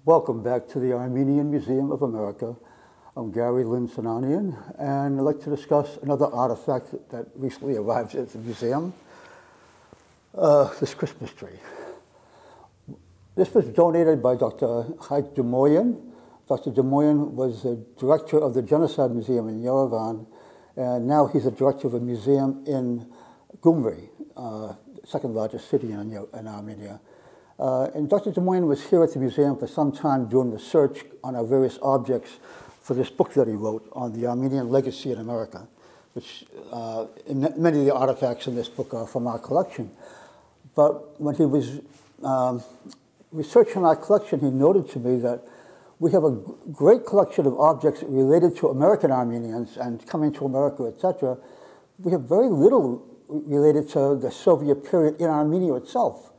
Welcome back to the Armenian Museum of America. I'm Gary Lind-Sinanian, and I'd like to discuss another artifact that recently arrived at the museum, this Christmas tree. This was donated by Dr. Hayk Demoyan. Dr. Demoyan was the director of the Genocide Museum in Yerevan, and now he's the director of a museum in Gyumri, second largest city in Armenia. And Dr. Demoyan was here at the museum for some time doing research on our various objects for this book that he wrote on the Armenian legacy in America, which many of the artifacts in this book are from our collection. But when he was researching our collection, he noted to me that we have a great collection of objects related to American Armenians and coming to America, etc. We have very little related to the Soviet period in Armenia itself.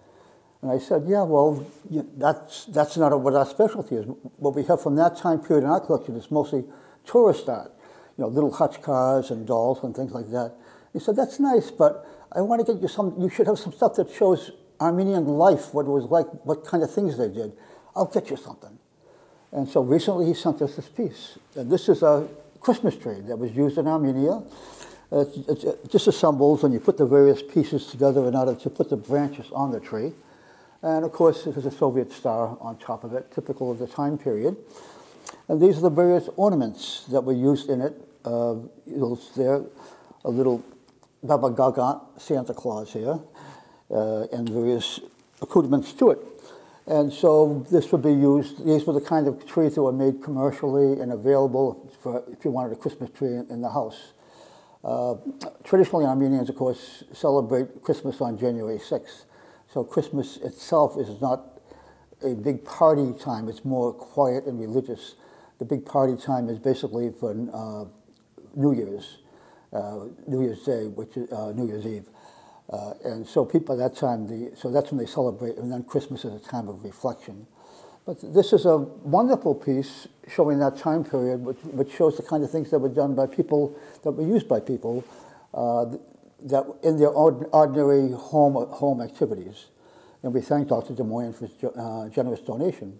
And I said, yeah, well, that's not what our specialty is. What we have from that time period in our collection is mostly tourist art, little hutch cars and dolls and things like that. He said, that's nice, but I want to get you you should have some stuff that shows Armenian life, what it was like, what kind of things they did. I'll get you something. And so recently he sent us this piece. And this is a Christmas tree that was used in Armenia. It disassembles and you put the various pieces together in order to put the branches on the tree. And of course, there's a Soviet star on top of it, typical of the time period. And these are the various ornaments that were used in it. You'll see a little Baba Gaga, Santa Claus here, and various accoutrements to it. And so this would be used, these were the kind of trees that were made commercially and available for if you wanted a Christmas tree in the house. Traditionally, Armenians, of course, celebrate Christmas on January 6th. So Christmas itself is not a big party time. It's more quiet and religious. The big party time is basically for New Year's Day, which is New Year's Eve. And so people at that time, so that's when they celebrate, and then Christmas is a time of reflection. But this is a wonderful piece showing that time period, which shows the kind of things that were done by people, that were used by people, that in their ordinary home activities. And we thank Dr. Demoyan for his generous donation.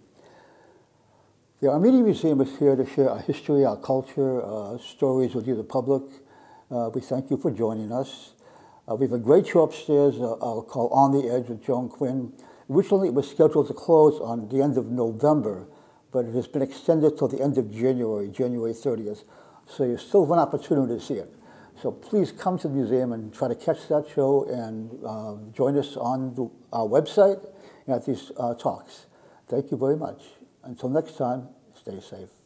The Armenian Museum is here to share our history, our culture, stories with you, the public. We thank you for joining us. We have a great show upstairs called On the Edge with Joan Quinn. Originally, it was scheduled to close on the end of November, but it has been extended till the end of January 30th. So you still have an opportunity to see it. So please come to the museum and try to catch that show and join us on our website and at these talks. Thank you very much. Until next time, stay safe.